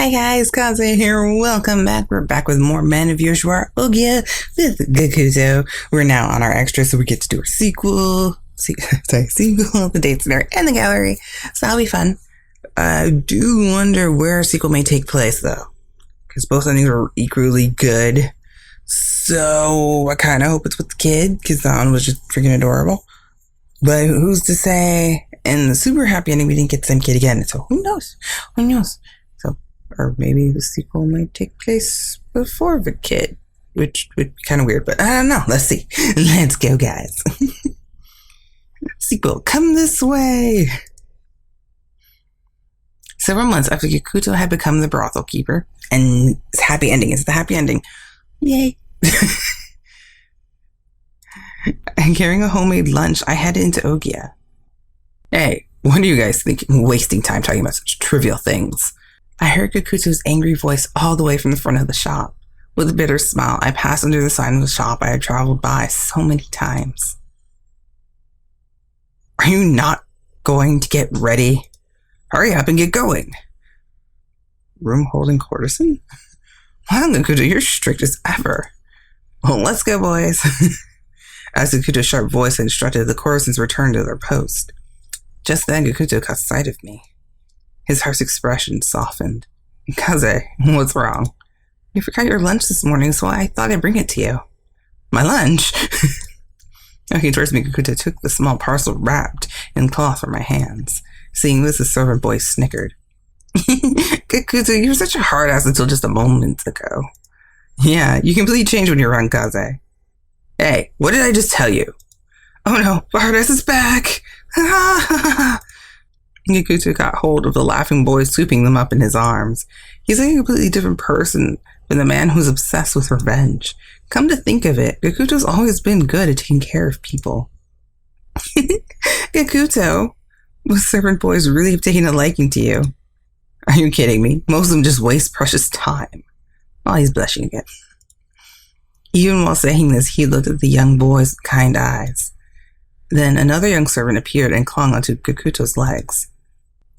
Hi guys, Kaze here. Welcome back. We're back with more Men of Yoshiwara Ohgiya with Gakuto. We're now on our extra, so we get to do a sequel. Sequel, the date scenario, and the gallery. So that'll be fun. I do wonder where a sequel may take place, though, because both of these are equally good. So I kind of hope it's with the kid, because that one was just freaking adorable. But who's to say? In the super happy ending, we didn't get the same kid again. So who knows? Who knows? So, or maybe the sequel might take place before the kid, which would be kind of weird. But I don't know. Let's see. Let's go, guys. Sequel, come this way. Several months after Gakuto had become the brothel keeper, and it's happy ending. It's the happy ending. Yay. And carrying a homemade lunch, I headed into Ohgiya. Hey, what are you guys thinking? Wasting time talking about such trivial things. I heard Gakuto's angry voice all the way from the front of the shop. With a bitter smile, I passed under the sign of the shop I had traveled by so many times. Are you not going to get ready? Hurry up and get going. Room holding courtesan? Wow, Gakuto, you're strict as ever. Well, let's go, boys. As Gakuto's sharp voice instructed, the courtesans returned to their post. Just then, Gakuto caught sight of me. His harsh expression softened. Kaze, what's wrong? You forgot your lunch this morning, so I thought I'd bring it to you. My lunch? Looking towards me, Gakuto took the small parcel wrapped in cloth from my hands. Seeing this, the servant boy snickered. Gakuto, you were such a hard ass until just a moment ago. Yeah, you completely change when you're around Kaze. Hey, what did I just tell you? Oh no, Bardas is back! Gakuto got hold of the laughing boy, swooping them up in his arms. He's like a completely different person than the man who's obsessed with revenge. Come to think of it, Gakuto's always been good at taking care of people. Gakuto, the servant boys really have taken a liking to you. Are you kidding me? Most of them just waste precious time. Oh, he's blushing again. Even while saying this, he looked at the young boys with kind eyes. Then another young servant appeared and clung onto Gakuto's legs.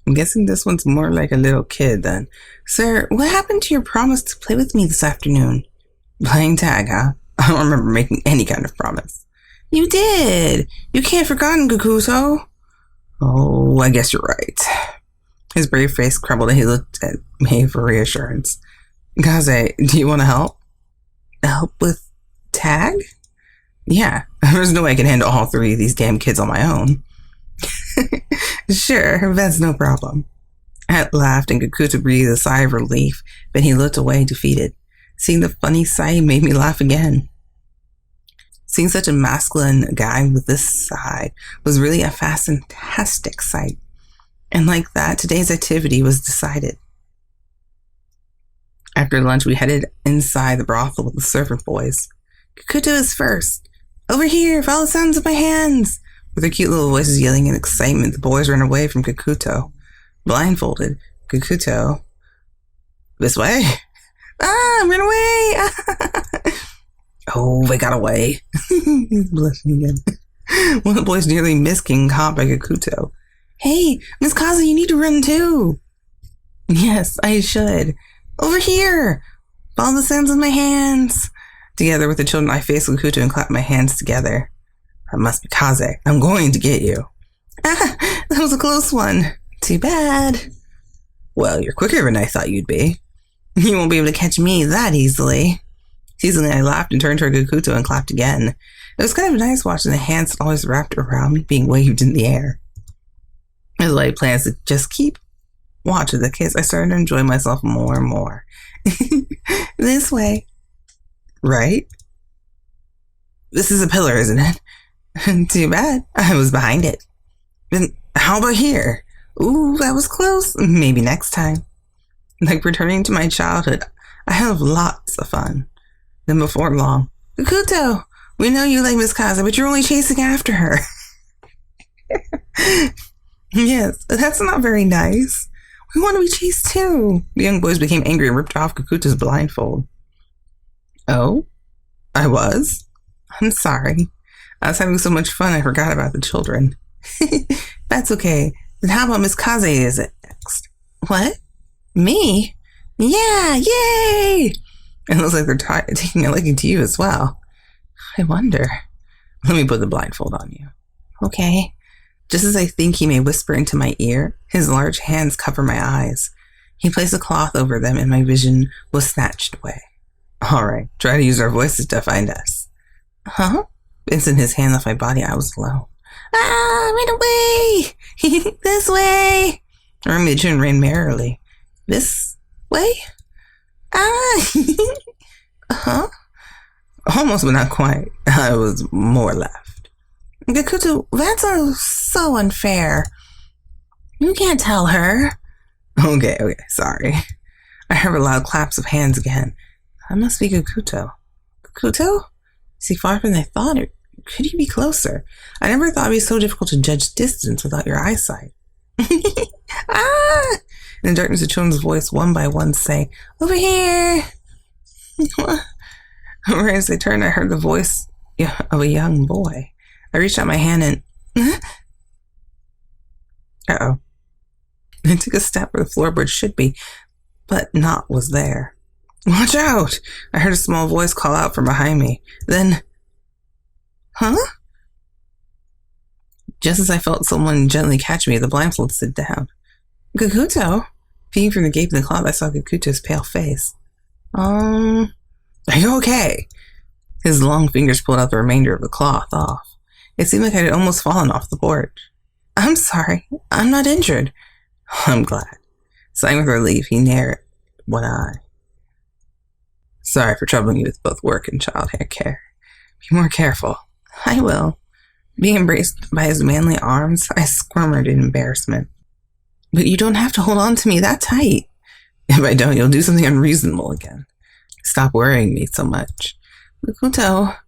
I'm guessing this one's more like a little kid then. Sir, what happened to your promise to play with me this afternoon? Playing tag, huh? I don't remember making any kind of promise. You did! You can't forgotten, Gakuto. Oh, I guess you're right. His brave face crumbled and he looked at me for reassurance. Kaze, do you want to help? Help with tag? Yeah, there's no way I can handle all three of these damn kids on my own. Sure, that's no problem. I laughed and Gakuto breathed a sigh of relief, but he looked away defeated. Seeing the funny sight made me laugh again. Seeing such a masculine guy with this side was really a fantastic sight. And like that, today's activity was decided. After lunch, we headed inside the brothel with the servant boys. Gakuto is first. Over here, follow the sounds of my hands. With their cute little voices yelling in excitement, the boys ran away from Gakuto. Blindfolded, Gakuto. This way? Ah, run away! Oh, they got away. He's blushing again. One of the boys nearly missed getting caught by Gakuto. Hey, Miss Kaze, you need to run too. Yes, I should. Over here! Follow the sounds of my hands! Together with the children, I faced Gakuto and clapped my hands together. That must be Kaze. I'm going to get you. Ah, that was a close one. Too bad. Well, you're quicker than I thought you'd be. You won't be able to catch me that easily. Teasingly, I laughed and turned toward Gakuto and clapped again. It was kind of nice watching the hands that always wrapped around me being waved in the air. As I had plans to just keep watch of the kids, I started to enjoy myself more and more. This way. Right? This is a pillar, isn't it? Too bad. I was behind it. Then how about here? Ooh, that was close. Maybe next time. Like returning to my childhood, I have lots of fun. Then before long, Gakuto, we know you like Miss Kaze, but you're only chasing after her. Yes, that's not very nice. We want to be chased too. The young boys became angry and ripped off Gakuto's blindfold. Oh? I was? I'm sorry. I was having so much fun I forgot about the children. That's okay. Then how about Miss Kaze is it next? What? Me? Yeah, yay! It looks like they're taking a liking to you as well. I wonder. Let me put the blindfold on you. Okay. Just as I think he may whisper into my ear, his large hands cover my eyes. He placed a cloth over them and my vision was snatched away. All right, try to use our voices to find us. Huh? Vincent his hand off my body. I was alone. Ah, run away! This way! Army the children ran merrily. This way? Ah! Huh? Almost, but not quite. I was more left. Gakuto, that's so unfair. You can't tell her. Okay, sorry. I heard a loud claps of hands again. That must be Gakuto. Gakuto? Is he farther than I thought? Or could he be closer? I never thought it'd be so difficult to judge distance without your eyesight. Ah! In the darkness, the children's voice, one by one, say, over here! Right as they turned, I heard the voice of a young boy. I reached out my hand and... Uh-oh. I took a step where the floorboard should be, but not was there. Watch out! I heard a small voice call out from behind me. Then... Huh? Just as I felt someone gently catch me, the blindfold slid down. Gakuto? Peeking from the gate in the cloth, I saw Gakuto's pale face. Are you okay? His long fingers pulled out the remainder of the cloth off. It seemed like I had almost fallen off the porch. I'm sorry. I'm not injured. I'm glad. Sighing with relief, he narrowed one eye. Sorry for troubling you with both work and child care. Be more careful. I will. Being embraced by his manly arms, I squirmed in embarrassment. But you don't have to hold on to me that tight. If I don't, you'll do something unreasonable again. Stop worrying me so much. Gakuto.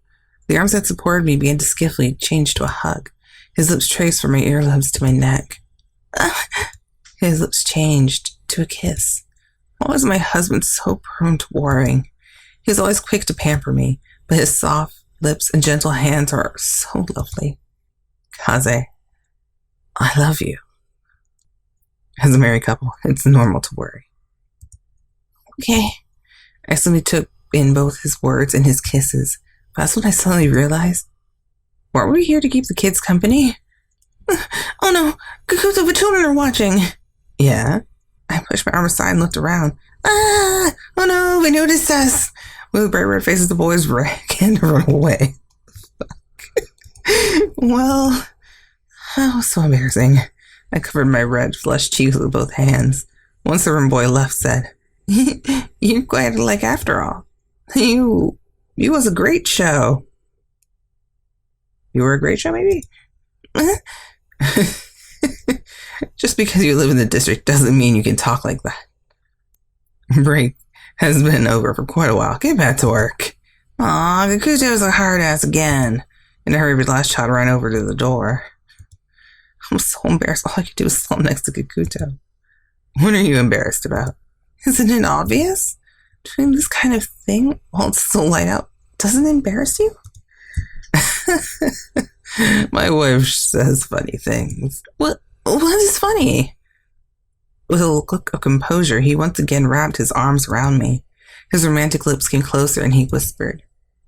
The arms that supported me began to skillfully change to a hug. His lips traced from my earlobes to my neck. His lips changed to a kiss. Why was my husband so prone to worrying? He was always quick to pamper me, but his soft lips and gentle hands are so lovely. Kaze, I love you. As a married couple, it's normal to worry. Okay. I suddenly took in both his words and his kisses. That's when I suddenly realized, weren't we here to keep the kids company? Oh no, Gakuto, the children are watching. Yeah? I pushed my arm aside and looked around. Ah! Oh no, they noticed us. With the bright red faces, the boys ran to run away. Well, that was so embarrassing. I covered my red, flushed cheeks with both hands. One servant boy left said, You're quite like after all. You was a great show. You were a great show, maybe? Just because you live in the district doesn't mean you can talk like that. Break has been over for quite a while. Get back to work. Aw, Gakuto's a hard ass again. In a hurry, the last child ran over to the door. I'm so embarrassed. All I could do was slump next to Gakuto. What are you embarrassed about? Isn't it obvious? Doing this kind of thing while it's so light out doesn't embarrass you? My wife says funny things. What is funny? With a look of composure, he once again wrapped his arms around me. His romantic lips came closer and he whispered,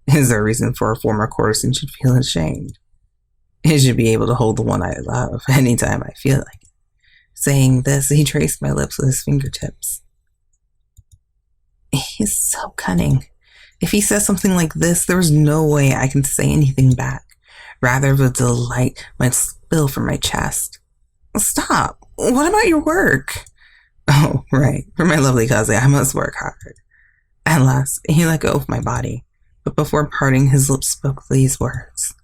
Is there a reason for a former courtesan should feel ashamed? He should be able to hold the one I love anytime I feel like it. Saying this, he traced my lips with his fingertips. He's so cunning. If he says something like this, there's no way I can say anything back. Rather, the delight might spill from my chest. Stop. What about your work? Oh, right. For my lovely cousin, I must work hard. At last, he let go of my body. But before parting, his lips spoke these words.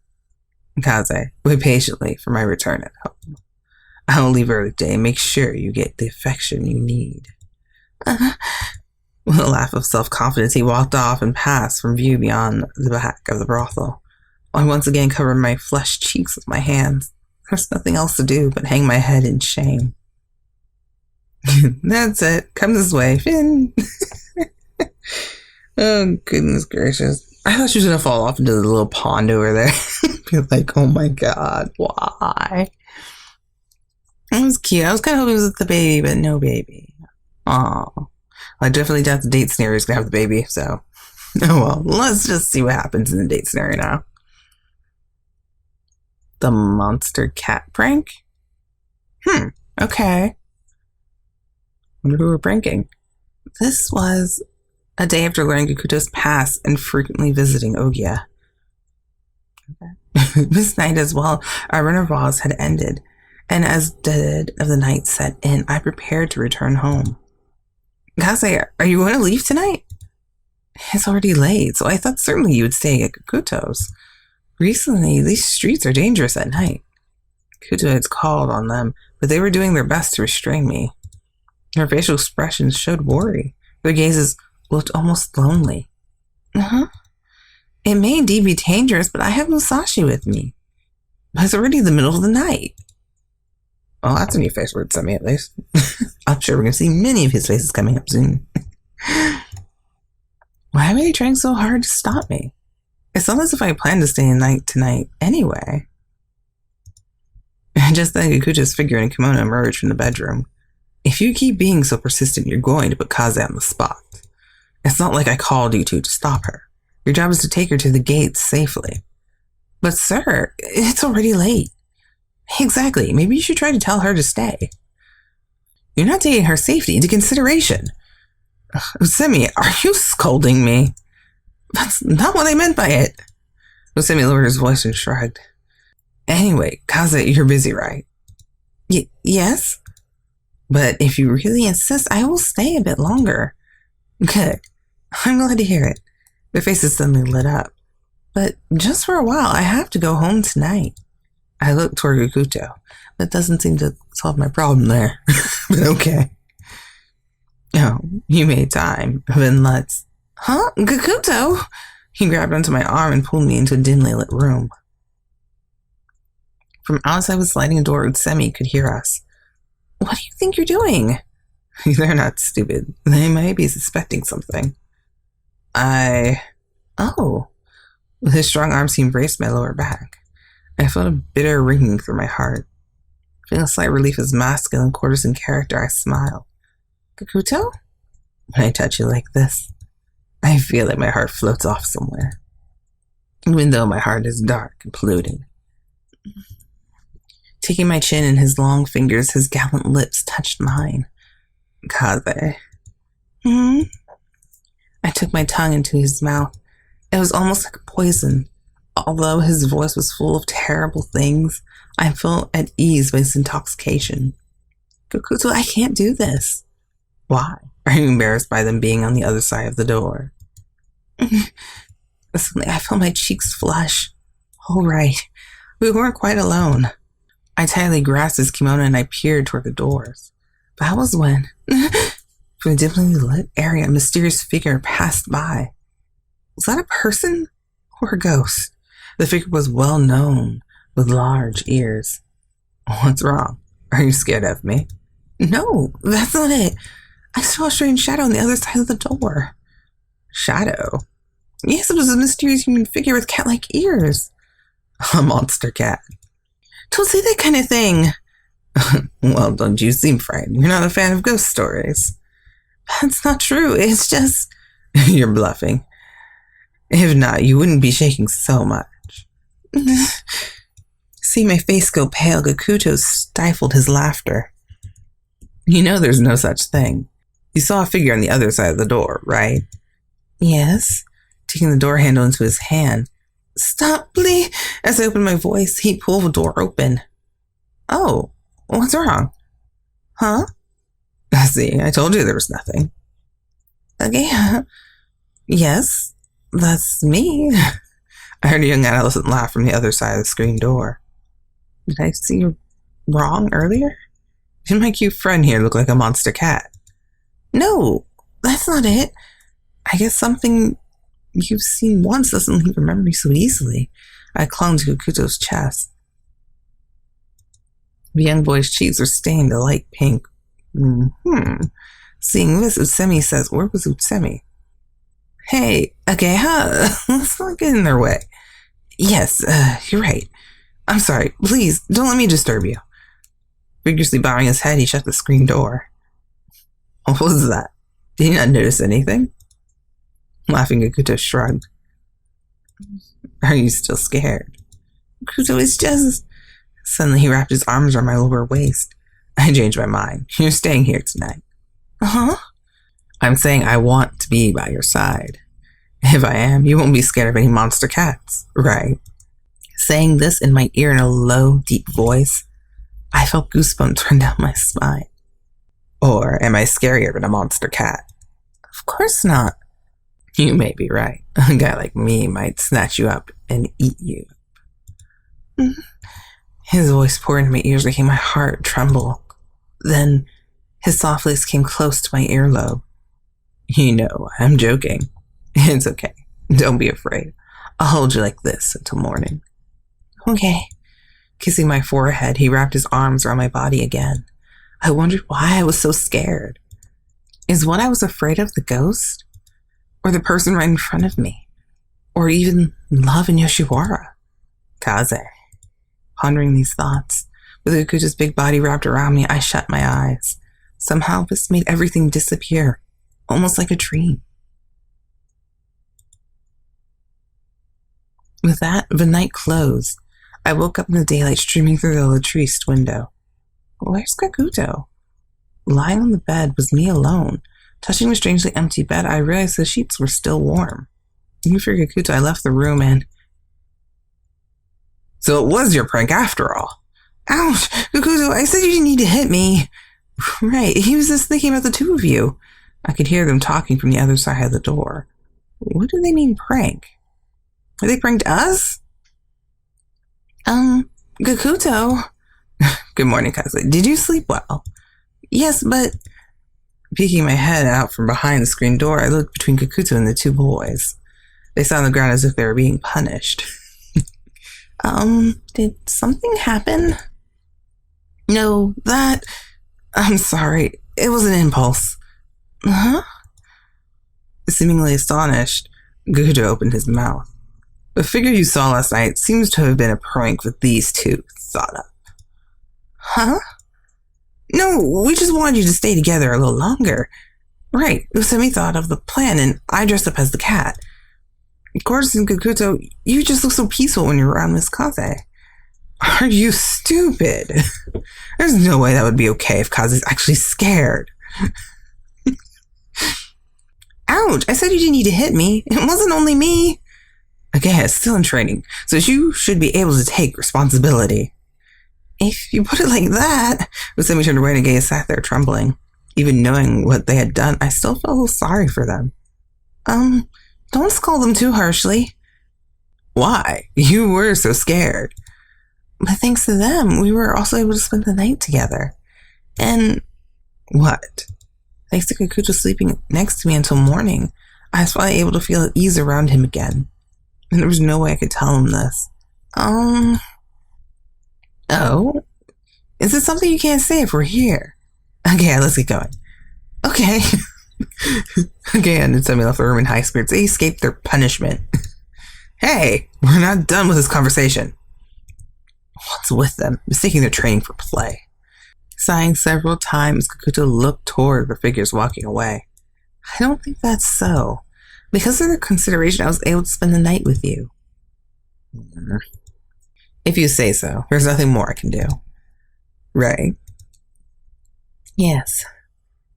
Kaze, wait patiently for my return at home. I will leave early today and make sure you get the affection you need. With a laugh of self-confidence, he walked off and passed from view beyond the back of the brothel. I once again covered my flushed cheeks with my hands. There was nothing else to do but hang my head in shame. That's it. Come this way, Finn. Oh, goodness gracious. I thought she was going to fall off into the little pond over there. Be like, oh my god, why? It was cute. I was kind of hoping it was the baby, but no baby. Aw. I definitely doubt the date scenario is going to have the baby, so. Oh well, let's just see what happens in the date scenario now. The monster cat prank? Okay. Wonder who we're pranking. This was a day after learning Gakuto's past and frequently visiting Ohgiya. This night as well, our intervals had ended, and as dead of the night set in, I prepared to return home. Kaze, are you going to leave tonight? It's already late, so I thought certainly you would stay at Gakuto's. Recently, these streets are dangerous at night. Gakuto had called on them, but they were doing their best to restrain me. Their facial expressions showed worry. Their gazes looked almost lonely. It may indeed be dangerous, but I have Musashi with me. It's already the middle of the night. Well, that's a new face word, Utsusemi, at least. I'm sure we're going to see many of his faces coming up soon. Why are they trying so hard to stop me? It's not as if I planned to stay the night tonight anyway. Just then, Gakuto's figure in a kimono emerged from the bedroom. If you keep being so persistent, you're going to put Kaze on the spot. It's not like I called you two to stop her. Your job is to take her to the gates safely. But sir, it's already late. Exactly. Maybe you should try to tell her to stay. You're not taking her safety into consideration. Utsusemi, are you scolding me? That's not what I meant by it. Utsusemi lowered his voice and shrugged. Anyway, Kaze, you're busy, right? Yes? But if you really insist, I will stay a bit longer. Good. I'm glad to hear it. Their faces suddenly lit up. But just for a while, I have to go home tonight. I looked toward Gakuto. That doesn't seem to solve my problem there. But okay. Oh, you made time. Then let's... Huh? Gakuto? He grabbed onto my arm and pulled me into a dimly lit room. From outside the sliding door, Utsusemi could hear us. What do you think you're doing? They're not stupid. They might be suspecting something. Oh. With his strong arms, he embraced my lower back. I felt a bitter ringing through my heart. Feeling a slight relief as masculine courtesan character, I smiled. Gakuto? When I touch you like this, I feel like my heart floats off somewhere. Even though my heart is dark and polluted. Taking my chin in his long fingers, his gallant lips touched mine. Kaze. I took my tongue into his mouth. It was almost like a poison. Although his voice was full of terrible things, I felt at ease by his intoxication. Gakuto, I can't do this. Why? Are you embarrassed by them being on the other side of the door? Suddenly, I felt my cheeks flush. All right. We weren't quite alone. I tightly grasped his kimono and I peered toward the doors. That was when, from a dimly lit area, a mysterious figure passed by. Was that a person or a ghost? The figure was well known, with large ears. What's wrong? Are you scared of me? No, that's not it. I saw a strange shadow on the other side of the door. Shadow? Yes, it was a mysterious human figure with cat-like ears. A monster cat. Don't say that kind of thing. Well, don't you seem frightened. You're not a fan of ghost stories. That's not true. It's just... You're bluffing. If not, you wouldn't be shaking so much. See my face go pale, Gakuto stifled his laughter. You know there's no such thing. You saw a figure on the other side of the door, right? Yes. Taking the door handle into his hand. Stop, please. As I opened my voice, he pulled the door open. Oh, what's wrong? Huh? See, I told you there was nothing. Ageha. Yes, that's me. I heard a young adolescent laugh from the other side of the screen door. Did I see you wrong earlier? Didn't my cute friend here look like a monster cat? No, that's not it. I guess something you've seen once doesn't leave your memory so easily. I clung to Gakuto's chest. The young boy's cheeks were stained a light pink. Seeing this, Utsusemi says, where was Utsusemi? Hey, Ageha, let's not get in their way. Yes, you're right. I'm sorry. Please, don't let me disturb you. Vigorously bowing his head, he shut the screen door. What was that? Did you not notice anything? Laughing, Gakuto shrugged. Are you still scared? Gakuto, it's just... Suddenly he wrapped his arms around my lower waist. I changed my mind. You're staying here tonight. Huh? I'm saying I want to be by your side. If I am, you won't be scared of any monster cats, right? Saying this in my ear in a low, deep voice, I felt goosebumps run down my spine. Or am I scarier than a monster cat? Of course not. You may be right. A guy like me might snatch you up and eat you. His voice poured into my ears, making my heart tremble. Then his soft voice came close to my earlobe. You know, I'm joking. It's okay. Don't be afraid. I'll hold you like this until morning. Okay. Kissing my forehead, he wrapped his arms around my body again. I wondered why I was so scared. Is what I was afraid of the ghost? Or the person right in front of me? Or even love and Yoshiwara? Kaze. Pondering these thoughts, with Gakuto's big body wrapped around me, I shut my eyes. Somehow this made everything disappear, almost like a dream. With that, the night closed. I woke up in the daylight streaming through the latriced window. Where's Gakuto? Lying on the bed was me alone. Touching the strangely empty bed, I realized the sheets were still warm. Even for Gakuto, I left the room and... So it was your prank after all. Ouch! Gakuto, I said you didn't need to hit me. Right, he was just thinking about the two of you. I could hear them talking from the other side of the door. What do they mean prank? Have they pranked us? Gakuto. Good morning, cousin. Did you sleep well? Yes, but... Peeking my head out from behind the screen door, I looked between Gakuto and the two boys. They sat on the ground as if they were being punished. Did something happen? No, that... I'm sorry. It was an impulse. Huh? Seemingly astonished, Gakuto opened his mouth. The figure you saw last night seems to have been a prank that these two thought up. Huh? No, we just wanted you to stay together a little longer. Right, Utsusemi thought of the plan and I dressed up as the cat. Courtesan Gakuto, you just look so peaceful when you're around Miss Kaze. Are you stupid? There's no way that would be okay if Kaze's actually scared. Ouch, I said you didn't need to hit me. It wasn't only me. Ageha is still in training, so you should be able to take responsibility. If you put it like that, Utsusemi turned away and Ageha sat there trembling. Even knowing what they had done, I still felt a little sorry for them. Don't scold them too harshly. Why? You were so scared. But thanks to them, we were also able to spend the night together. And... What? Thanks to Gakuto sleeping next to me until morning, I was finally able to feel at ease around him again. And there was no way I could tell him this. Oh? Is it something you can't say if we're here? Okay, let's get going. Okay. Again, Otome left the room in high spirits. They escaped their punishment. Hey, we're not done with this conversation. What's with them? Mistaking their training for play. Sighing several times, Gakuto looked toward the figures walking away. I don't think that's so. Because of their consideration, I was able to spend the night with you. If you say so, there's nothing more I can do. Right? Yes.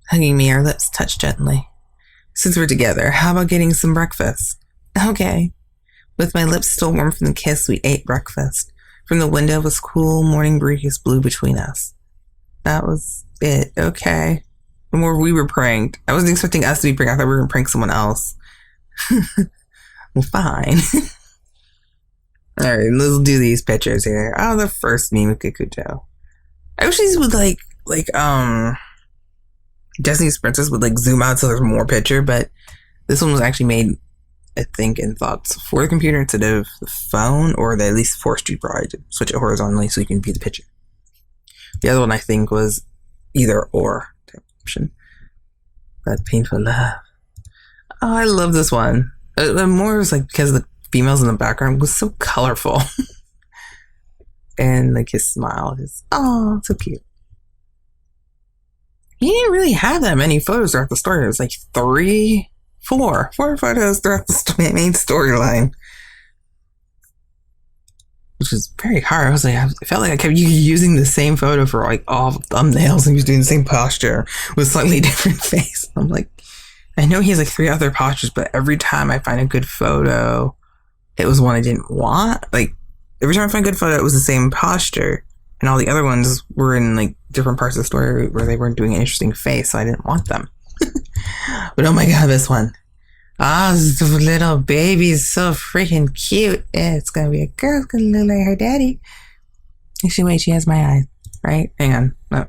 Hugging me, our lips touched gently. Since we're together, how about getting some breakfast? Okay. With my lips still warm from the kiss, we ate breakfast. From the window was cool morning breeze blew between us. That was it. Okay. We were pranked. I wasn't expecting us to be pranked. I thought we were going to prank someone else. Well, fine. Alright, let's do these pictures here. Oh, the first meme with Gakuto. I wish these would Destiny's Princess would zoom out so there's more picture, but this one was actually made, I think, in thoughts for the computer instead of the phone, or they at least forced you probably to switch it horizontally so you can view the picture. The other one I think was either or type option. That painful love. Oh, I love this one. More was because the females in the background was so colorful. And his smile is, oh, so cute. he didn't really have that many photos throughout the story. It was like four photos throughout the main storyline, which is very hard. I was like, I felt like I kept using the same photo for like all the thumbnails, and he was doing the same posture with slightly different face. I'm like, I know he has like 3 other postures, but every time I find a good photo, it was one I didn't want. Like every time I find a good photo, it was the same posture, and all the other ones were in like different parts of the story where they weren't doing an interesting face, so I didn't want them. But oh my god, this one. This little baby is so freaking cute. It's gonna be a girl. It's gonna look like her daddy. Actually, wait, she has my eyes, right? Hang on. No,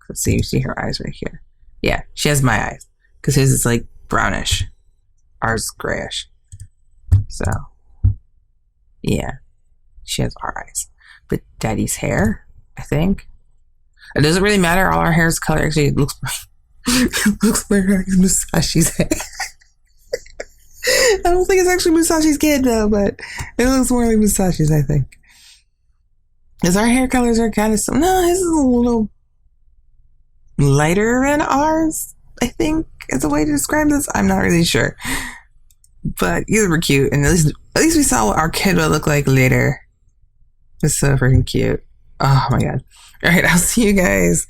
let's see. You see her eyes right here. Yeah, she has my eyes. Because his is like brownish. Ours is grayish. So, yeah. She has our eyes. But daddy's hair, I think. It doesn't really matter. All our hair is color. Actually, it looks like Musashi's hair. I don't think it's actually Musashi's kid though, but it looks more like Musashi's, I think. Because our hair colors are kind of no, his is a little lighter than ours, I think is a way to describe this. I'm not really sure. But either were cute, and at least we saw what our kid would look like later. It's so freaking cute. Oh my god. Alright, I'll see you guys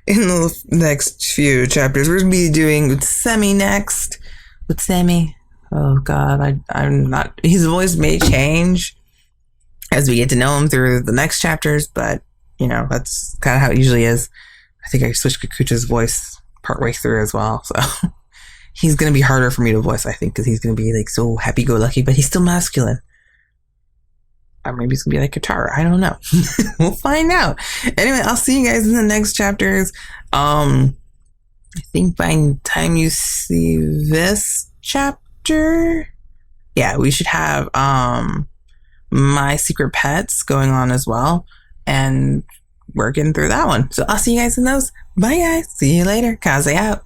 in the next few chapters. We're gonna be doing Utsusemi next. Utsusemi. Oh god, I'm not. His voice may change as we get to know him through the next chapters, but you know, that's kind of how it usually is. I think I switched Gakuto's voice partway through as well, so he's gonna be harder for me to voice, I think, because he's gonna be like so happy-go-lucky, but he's still masculine. Or maybe he's gonna be like Katara. I don't know. We'll find out. Anyway, I'll see you guys in the next chapters. I think by the time you see this chapter, yeah, we should have My Secret Pets going on as well, and we're getting through that one. So I'll see you guys in those. Bye guys. See you later. Kaze out.